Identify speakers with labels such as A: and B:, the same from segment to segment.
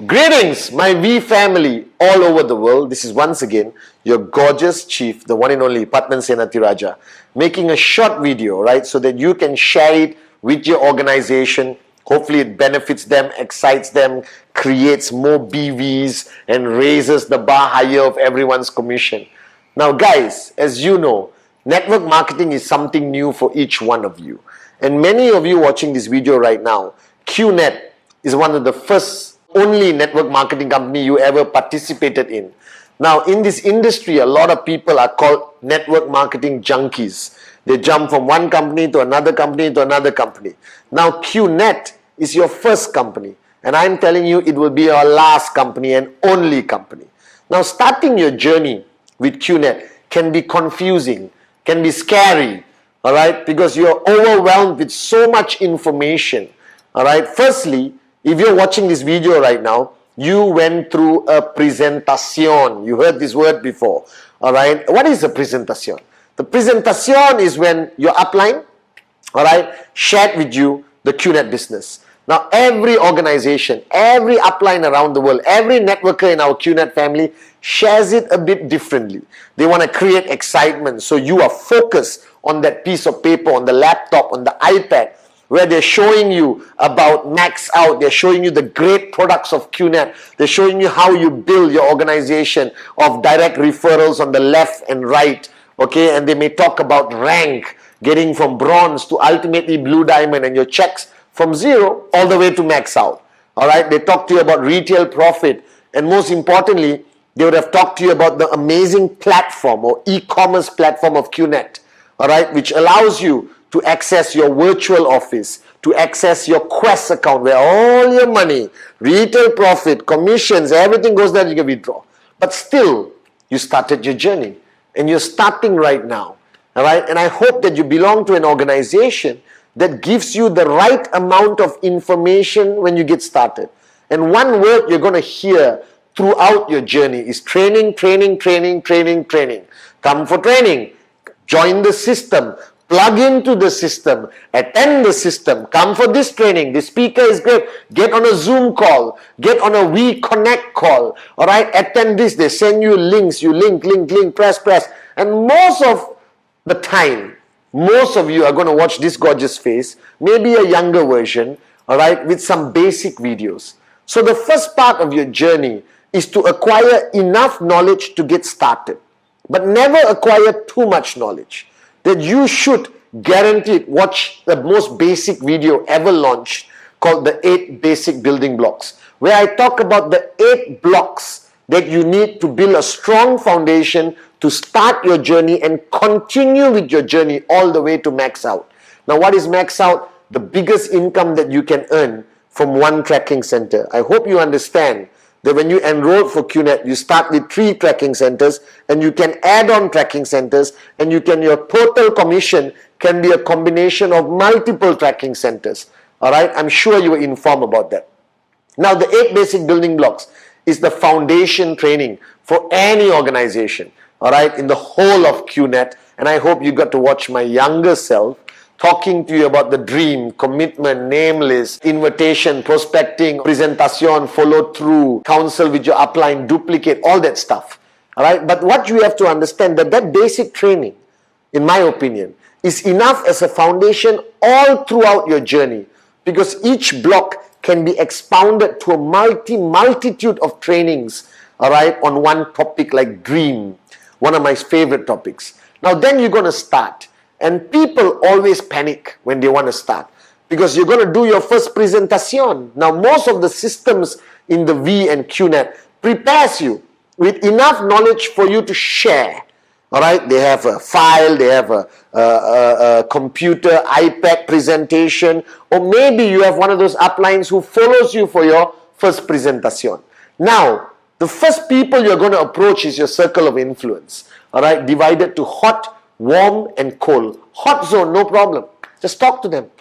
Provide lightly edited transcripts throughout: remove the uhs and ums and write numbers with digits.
A: Greetings, my V family all over the world. This is once again your gorgeous chief, the one and only Patnan Senatiraja, making a short video, right, so that you can share it with your organization. Hopefully it benefits them, excites them, creates more BVs and raises the bar higher of everyone's commission. Now guys, as you know, network marketing is something new for each one of you. And many of you watching this video right now, QNET is one of the first only network marketing company you ever participated in. Now in this industry, a lot of people are called network marketing junkies. They jump from one company to another company to another company. Now QNET is your first company, and I'm telling you it will be your last company and only company. Now starting your journey with QNET can be confusing, can be scary, all right, because you're overwhelmed with so much information. All right, firstly, if you're watching this video right now, you went through a presentación. You heard this word before. All right. What is a presentación? The presentación is when your upline, all right, shared with you the QNET business. Now, every organization, every upline around the world, every networker in our QNET family shares it a bit differently. They want to create excitement. So you are focused on that piece of paper, on the laptop, on the iPad, where they're showing you about Max Out, they're showing you the great products of QNET, they're showing you how you build your organization of direct referrals on the left and right, okay, and they may talk about rank, getting from bronze to ultimately blue diamond, and your checks from 0 all the way to Max Out, all right. They talk to you about retail profit, and most importantly, they would have talked to you about the amazing platform or e-commerce platform of QNET, all right, which allows you to access your virtual office, to access your Quest account where all your money, retail profit, commissions, everything goes there, you can withdraw. But still, you started your journey and you're starting right now. All right? And I hope that you belong to an organization that gives you the right amount of information when you get started. And one word you're going to hear throughout your journey is training, training, training, training, training. Come for training. Join the system. Plug into the system, attend the system, come for this training, the speaker is great, get on a Zoom call, get on a We Connect call, all right, attend this, they send you links, you link, press, and most of the time, most of you are going to watch this gorgeous face, maybe a younger version, all right, with some basic videos. So the first part of your journey is to acquire enough knowledge to get started, but never acquire too much knowledge. That you should guaranteed watch the most basic video ever launched called the 8 basic building blocks, where I talk about the 8 blocks that you need to build a strong foundation to start your journey and continue with your journey all the way to Max Out. Now, what is Max Out? The biggest income that you can earn from one tracking center. I hope you understand that when you enroll for QNET, you start with 3 tracking centers and you can add on tracking centers, and your total commission can be a combination of multiple tracking centers. All right, I'm sure you were informed about that. Now, the 8 basic building blocks is the foundation training for any organization, all right, in the whole of QNET. And I hope you got to watch my younger self talking to you about the dream, commitment, name list, invitation, prospecting, presentation, follow through, counsel with your upline, duplicate, all that stuff. All right. But what you have to understand that basic training, in my opinion, is enough as a foundation all throughout your journey, because each block can be expounded to a multitude of trainings, all right, on one topic like dream, one of my favorite topics. Now then you're going to start. And people always panic when they want to start, because you're going to do your first presentation. Now, most of the systems in the V and QNET prepares you with enough knowledge for you to share. All right, they have a file, they have a computer, iPad presentation, or maybe you have one of those uplines who follows you for your first presentation. Now, the first people you're going to approach is your circle of influence. All right, divided to hot, warm and cold. Hot zone, no problem. Just talk to them.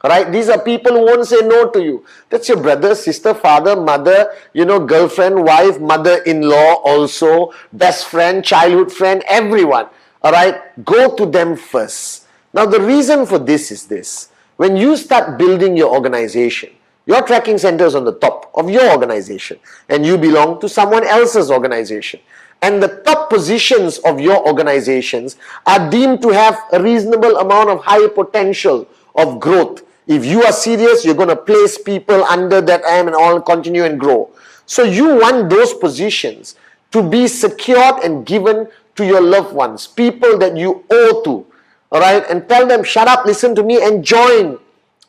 A: Alright, these are people who won't say no to you. That's your brother, sister, father, mother, girlfriend, wife, mother-in-law also, best friend, childhood friend, everyone. Alright, go to them first. Now the reason for this is this. when you start building your organization, your tracking center is on the top of your organization and you belong to someone else's organization. And the top positions of your organizations are deemed to have a reasonable amount of high potential of growth. If you are serious, you're going to place people under that and all continue and grow. So you want those positions to be secured and given to your loved ones, people that you owe to, all right, and tell them, shut up, listen to me and join,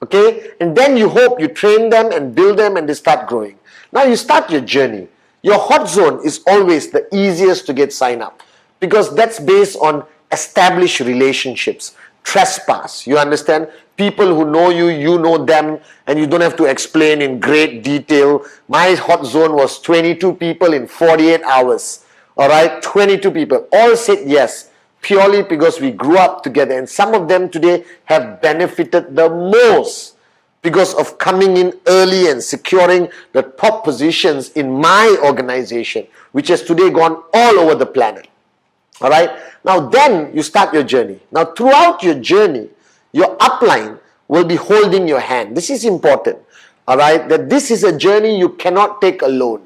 A: okay, and then you hope you train them and build them and they start growing. Now you start your journey. Your hot zone is always the easiest to get signed up because that's based on established relationships, trespass, you understand? People who know you, you know them, and you don't have to explain in great detail. My hot zone was 22 people in 48 hours. All right, 22 people. All said yes, purely because we grew up together. And some of them today have benefited the most because of coming in early and securing the top positions in my organization, which has today gone all over the planet. All right, now then you start your journey. Now throughout your journey, your upline will be holding your hand. This is important, all right, that this is a journey you cannot take alone.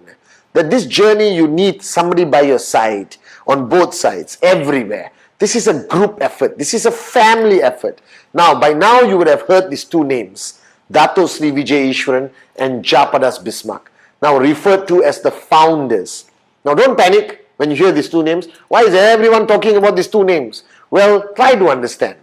A: That this journey you need somebody by your side, on both sides, everywhere. This is a group effort. This is a family effort. Now, by now you would have heard these two names, Dato Sri Vijay Ishwaran and Japadas Bismarck, now referred to as the founders. Now don't panic when you hear these two names. Why is everyone talking about these two names? Well, try to understand.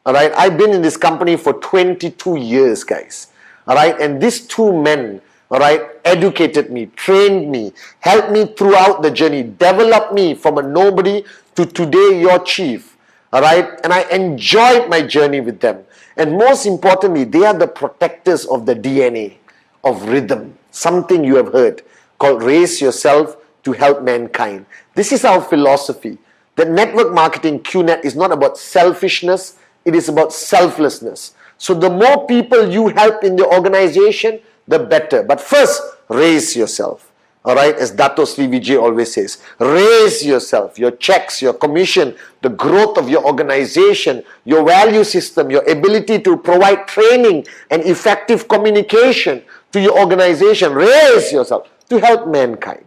A: All right, I've been in this company for 22 years, guys. All right, and these two men, all right, educated me, trained me, helped me throughout the journey, developed me from a nobody to today your chief. All right, and I enjoyed my journey with them. And most importantly, they are the protectors of the DNA of rhythm, something you have heard called raise yourself to help mankind. This is our philosophy. That network marketing QNET is not about selfishness, it is about selflessness. So the more people you help in the organization, the better. But first, raise yourself. All right, as Dato Sri Vijay always says, raise yourself, your checks, your commission, the growth of your organization, your value system, your ability to provide training and effective communication to your organization. Raise yourself to help mankind.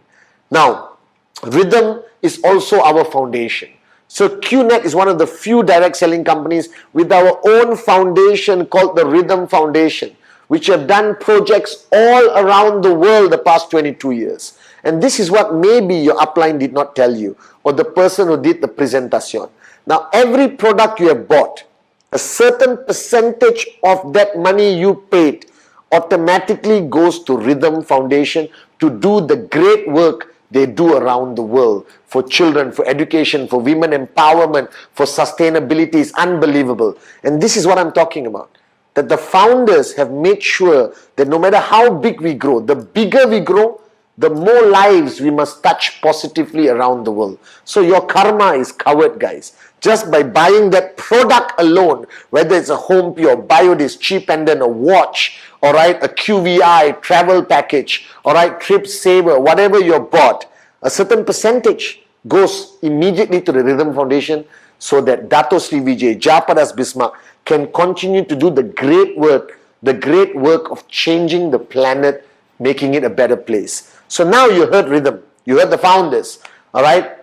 A: Now, rhythm is also our foundation. So QNET is one of the few direct selling companies with our own foundation called the Rhythm Foundation, which have done projects all around the world the past 22 years. And this is what maybe your upline did not tell you, or the person who did the presentation. Now, every product you have bought, a certain percentage of that money you paid automatically goes to Rhythm Foundation to do the great work they do around the world for children, for education, for women empowerment, for sustainability. Is unbelievable. And this is what I'm talking about. That the founders have made sure that no matter how big we grow, the bigger we grow, the more lives we must touch positively around the world. So your karma is covered, guys. Just by buying that product alone, whether it's a home pure, biodis, cheap pendant, a watch, all right, a QVI, travel package, all right, trip saver, whatever you bought, a certain percentage goes immediately to the Rhythm Foundation so that Dato Sri Vijay, Japadas Bismarck can continue to do the great work of changing the planet, making it a better place. So now you heard Rhythm, you heard the founders, all right?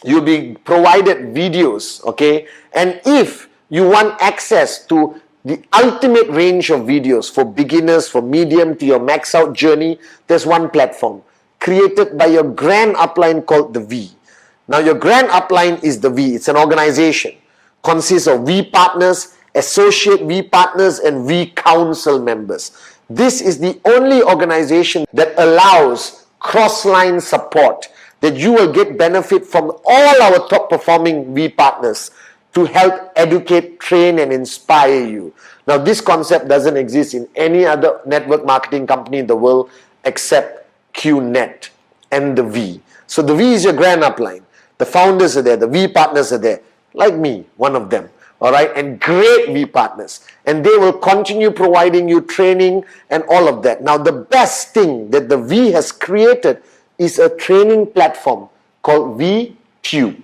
A: You'll be provided videos, okay? And if you want access to the ultimate range of videos for beginners, for medium to your max out journey, there's one platform created by your grand upline called The V. Now your grand upline is The V. It's an organization, consists of V partners, associate V partners and V council members. This is the only organization that allows cross-line support, that you will get benefit from all our top performing V partners to help educate, train and inspire you. Now this concept doesn't exist in any other network marketing company in the world except QNET and The V. So The V is your grand upline. The founders are there, the V partners are there, like me, one of them. All right, and great V partners, and they will continue providing you training and all of that. Now the best thing that the V has created is a training platform called VTube,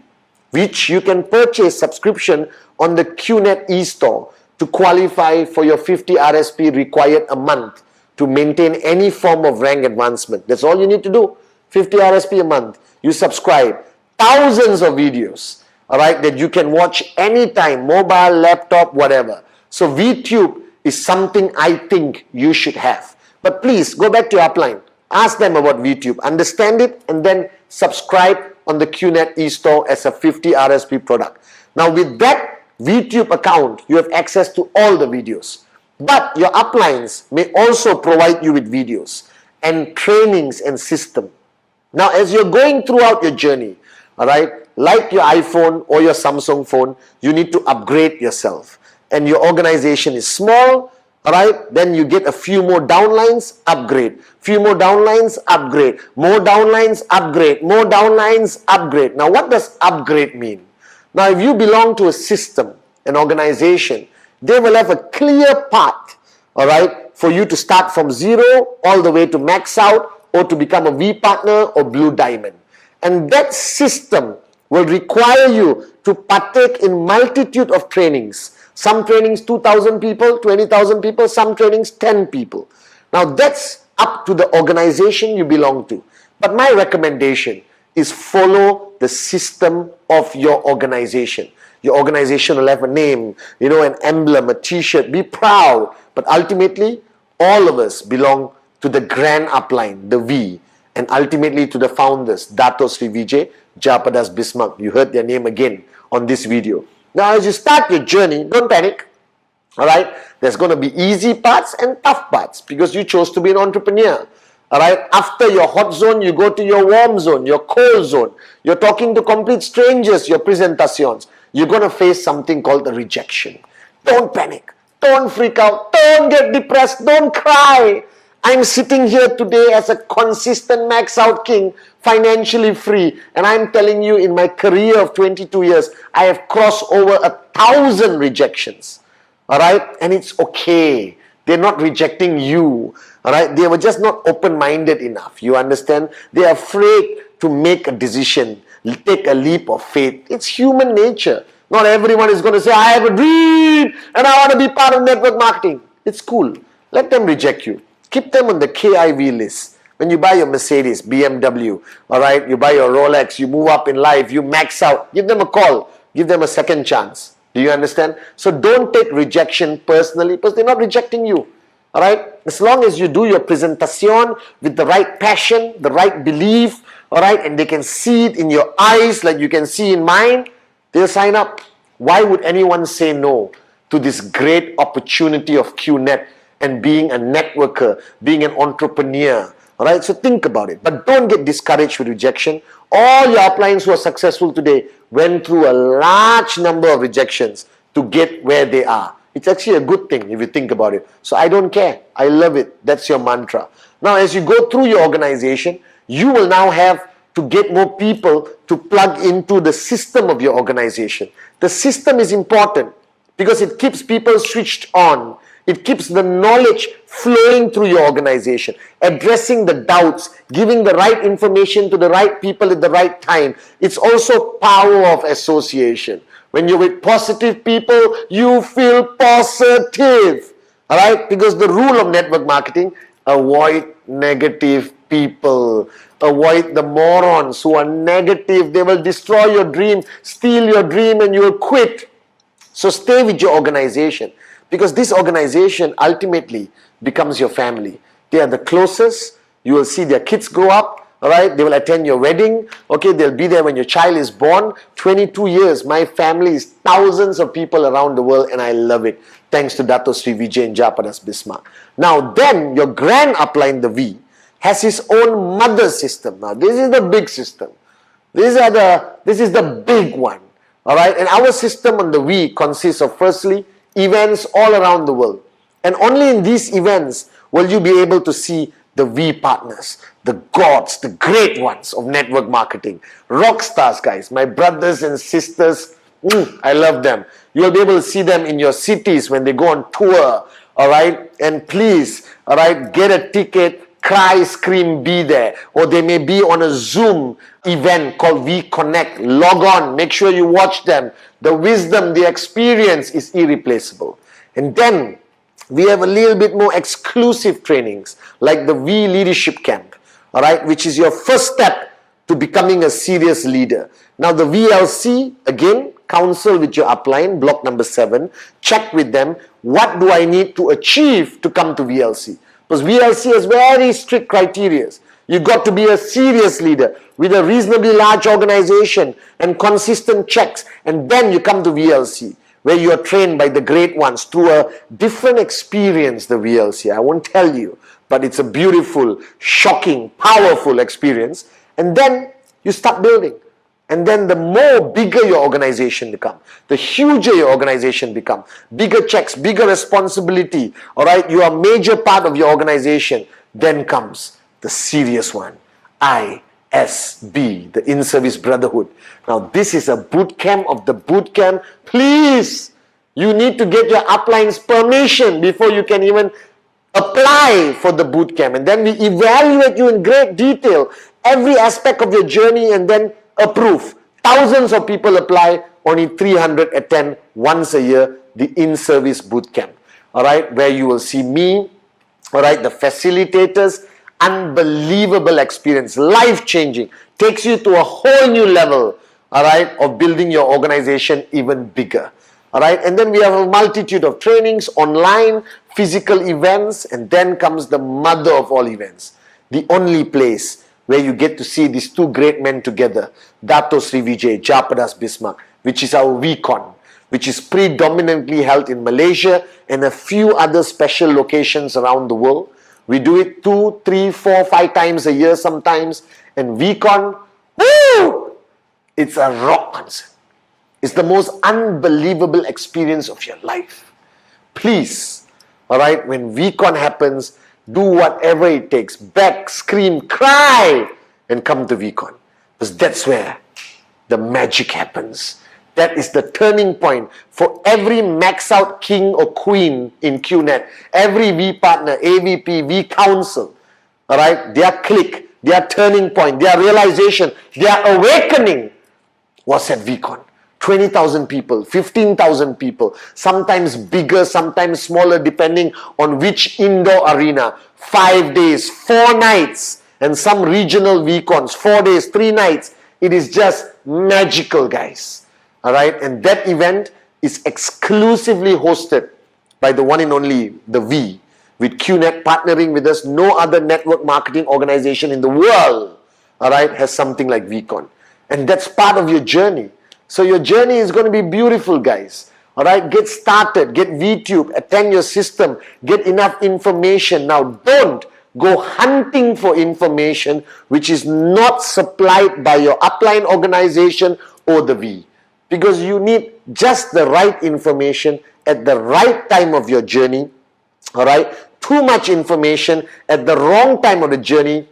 A: which you can purchase subscription on the QNET e-store to to qualify for your 50 RSP required a month to maintain any form of rank advancement. That's all you need to do. 50 RSP a month. You subscribe. Thousands of videos, all right, that you can watch anytime, mobile, laptop, whatever. So VTube is something I think you should have. But please, go back to your upline. Ask them about VTube. Understand it and then subscribe on the QNET e-store as a 50 RSP product. Now with that VTube account, you have access to all the videos. But your uplines may also provide you with videos and trainings and system. Now as you're going throughout your journey, all right, like your iPhone or your Samsung phone, you need to upgrade yourself. And your organization is small, all right, then you get a few more downlines, upgrade. Few more downlines, upgrade. More downlines, upgrade. More downlines, upgrade. Now what does upgrade mean? Now if you belong to a system, an organization, they will have a clear path, all right, for you to start from zero all the way to max out or to become a V partner or blue diamond. And that system will require you to partake in multitude of trainings. Some trainings 2,000 people, 20,000 people, some trainings 10 people. Now that's up to the organization you belong to. But my recommendation is follow the system of your organization. Your organization will have a name, you know, an emblem, a t-shirt. Be proud. But ultimately, all of us belong to the grand upline, the V. And ultimately to the founders, Dato Sri Vijay, Japadas Bismarck. You heard their name again on this video. Now as you start your journey, don't panic. Alright, there's going to be easy parts and tough parts because you chose to be an entrepreneur. Alright, after your hot zone, you go to your warm zone, your cold zone. You're talking to complete strangers, your presentations. You're going to face something called the rejection. Don't panic. Don't freak out. Don't get depressed. Don't cry. I'm sitting here today as a consistent max out king, financially free. And I'm telling you, in my career of 22 years, I have crossed over 1,000 rejections. Alright? And it's okay. They're not rejecting you. Alright? They were just not open-minded enough. You understand? They're afraid to make a decision, take a leap of faith. It's human nature. Not everyone is going to say, I have a dream and I want to be part of network marketing. It's cool. Let them reject you. Keep them on the KIV list. When you buy your Mercedes, BMW, alright, you buy your Rolex, you move up in life, you max out, give them a call, give them a second chance. Do you understand? So don't take rejection personally because they're not rejecting you. Alright? As long as you do your presentation with the right passion, the right belief, alright, and they can see it in your eyes like you can see in mine, they'll sign up. Why would anyone say no to this great opportunity of QNET and being a networker, being an entrepreneur? Alright, so think about it. But don't get discouraged with rejection. All your uplines who are successful today went through a large number of rejections to get where they are. It's actually a good thing if you think about it. So I don't care. I love it. That's your mantra. Now as you go through your organization, you will now have to get more people to plug into the system of your organization. The system is important because it keeps people switched on. It keeps the knowledge flowing through your organization, addressing the doubts, giving the right information to the right people at the right time. It's also power of association. When you're with positive people, you feel positive. Alright? Because the rule of network marketing, avoid negative people. Avoid the morons who are negative. They will destroy your dream, steal your dream, and you will quit. So stay with your organization. Because this organization ultimately becomes your family. They are the closest. You will see their kids grow up. Alright, they will attend your wedding. Okay, they'll be there when your child is born. 22 years, my family is thousands of people around the world and I love it. Thanks to Dato Sri Vijay and Japadas Bismarck. Now then, your grand upline, the V, has his own mother system. Now this is the big system. This is the big one. Alright, and our system on the V consists of firstly, events all around the world. And only in these events will you be able to see the V partners, the gods, the great ones of network marketing. Rock stars, guys, my brothers and sisters, I love them. You'll be able to see them in your cities when they go on tour, alright? And please, alright, get a ticket, cry, scream, be there. Or they may be on a Zoom event called V Connect. Log on, make sure you watch them. The wisdom, the experience is irreplaceable. And then we have a little bit more exclusive trainings like the V Leadership Camp, all right, which is your first step to becoming a serious leader. Now the VLC, again, counsel with your upline, block number 7, check with them, what do I need to achieve to come to VLC? Because VLC has very strict criteria. You've got to be a serious leader with a reasonably large organization and consistent checks, and then you come to VLC, where you are trained by the great ones through a different experience, the VLC. I won't tell you, but it's a beautiful, shocking, powerful experience. And then you start building. And then the more bigger your organization become, the huger your organization become, bigger checks, bigger responsibility, all right, you are a major part of your organization. Then comes the serious one, ISB, the In-Service Brotherhood. Now this is a boot camp of the boot camp. Please, you need to get your upline's permission before you can even apply for the boot camp. And then we evaluate you in great detail, every aspect of your journey, and then approve. Thousands of people apply, only 300 attend once a year the in-service boot camp. All right, where you will see me, all right, the facilitators, unbelievable experience, life-changing, takes you to a whole new level, all right, of building your organization even bigger. All right, and then we have a multitude of trainings, online, physical events, and then comes the mother of all events, the only place where you get to see these two great men together, Dato Sri Vijay, Japadas Bismarck, which is our VCon, which is predominantly held in Malaysia and a few other special locations around the world. We do it 2, 3, 4, 5 times a year sometimes. And VCon, woo! It's a rock concert. It's the most unbelievable experience of your life. Please, all right, when VCon happens, do whatever it takes. Beg, scream, cry, and come to VCon. Because that's where the magic happens. That is the turning point for every max out king or queen in QNET. Every V partner, AVP, V council, all right, their click, their turning point, their realization, their awakening was at VCon. 20,000 people, 15,000 people, sometimes bigger, sometimes smaller, depending on which indoor arena. 5 days, 4 nights, and some regional VCons, 4 days, 3 nights. It is just magical, guys. All right, and that event is exclusively hosted by the one and only the V, with QNET partnering with us. No other network marketing organization in the world, all right, has something like VCon. And that's part of your journey. So your journey is going to be beautiful, guys. All right, get started, get VTube, attend your system, get enough information. Now, don't go hunting for information which is not supplied by your upline organization or the V. Because you need just the right information at the right time of your journey. All right, too much information at the wrong time of the journey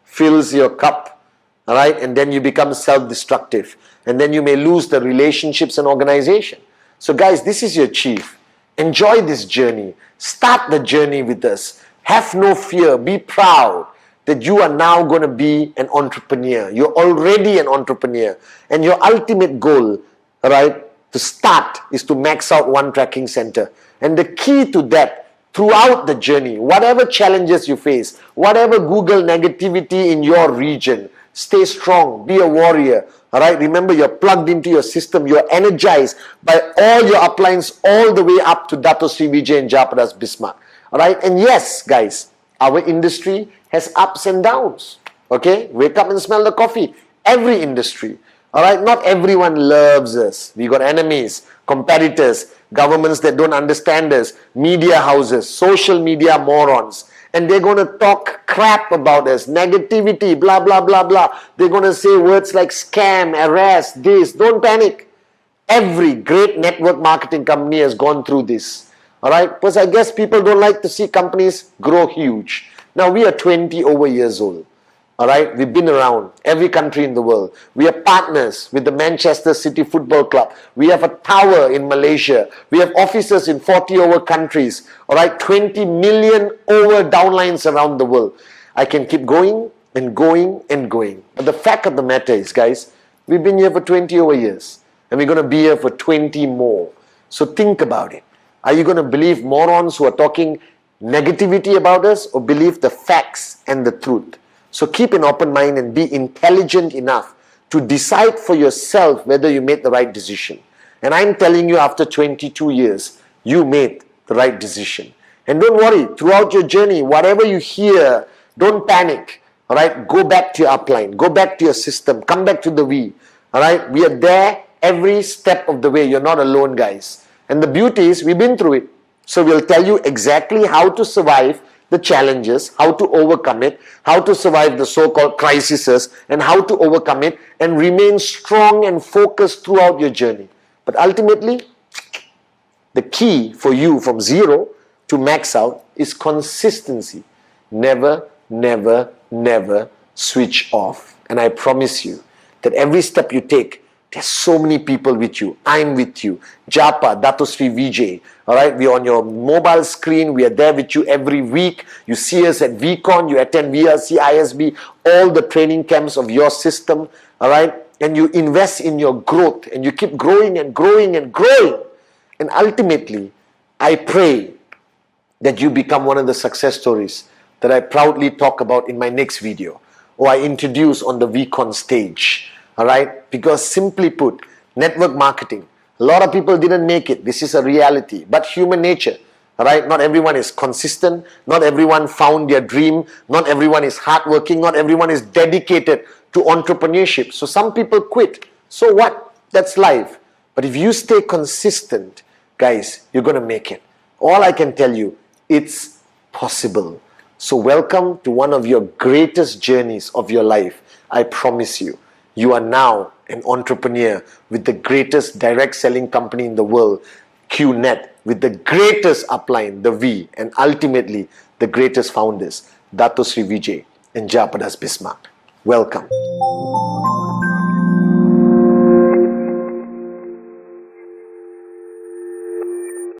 A: fills your cup. All right, and then you become self-destructive. And then you may lose the relationships and organization. So guys, this is your chief. Enjoy this journey. Start the journey with us. Have no fear. Be proud that you are now going to be an entrepreneur. You're already an entrepreneur. And your ultimate goal, right, to start is to max out one tracking center. And the key to that, throughout the journey, whatever challenges you face, whatever Google negativity in your region, stay strong, be a warrior. All right, remember, you're plugged into your system, you're energized by all your uplines all the way up to Dato Sri Vijay and Japadas Bismarck. All right, and yes, guys, our industry has ups and downs. Okay, wake up and smell the coffee. Every industry. All right, not everyone loves us. We got enemies, competitors, governments that don't understand us, media houses, social media morons. And they're going to talk crap about us, negativity, blah, blah, blah, blah. They're going to say words like scam, arrest, this. Don't panic. Every great network marketing company has gone through this. All right? Because I guess people don't like to see companies grow huge. Now, we are 20 over years old. All right? We've been around every country in the world. We are partners with the Manchester City Football Club. We have a tower in Malaysia. We have offices in 40 over countries. All right? 20 million over downlines around the world. I can keep going and going and going. But the fact of the matter is, guys, we've been here for 20 over years. And we're going to be here for 20 more. So think about it. Are you going to believe morons who are talking negativity about us, or believe the facts and the truth? So keep an open mind and be intelligent enough to decide for yourself whether you made the right decision. And I'm telling you, after 22 years, you made the right decision. And don't worry, throughout your journey, whatever you hear, don't panic. All right, go back to your upline, go back to your system, come back to the V. All right, we are there every step of the way. You're not alone, guys. And the beauty is, we've been through it. So we'll tell you exactly how to survive the challenges, how to overcome it, how to survive the so-called crises, and how to overcome it and remain strong and focused throughout your journey. But ultimately, the key for you from zero to max out is consistency. Never, never, never switch off. And I promise you that every step you take, there's so many people with you. I'm with you. Japa, Dato Sri Vijay. All right, we're on your mobile screen. We are there with you every week. You see us at VCon. You attend VRC, ISB, all the training camps of your system. All right, and you invest in your growth, and you keep growing and growing and growing. And ultimately, I pray that you become one of the success stories that I proudly talk about in my next video, or I introduce on the VCon stage. All right, because simply put, network marketing, a lot of people didn't make it. This is a reality, but human nature. All right, not everyone is consistent, not everyone found their dream, not everyone is hardworking, not everyone is dedicated to entrepreneurship. So some people quit. So what? That's life. But if you stay consistent, guys, you're going to make it. All I can tell you, it's possible. So welcome to one of your greatest journeys of your life. I promise you. You are now an entrepreneur with the greatest direct selling company in the world, QNET, with the greatest upline, the V, and ultimately the greatest founders, Dato Sri Vijay and Japadas Bismarck. Welcome.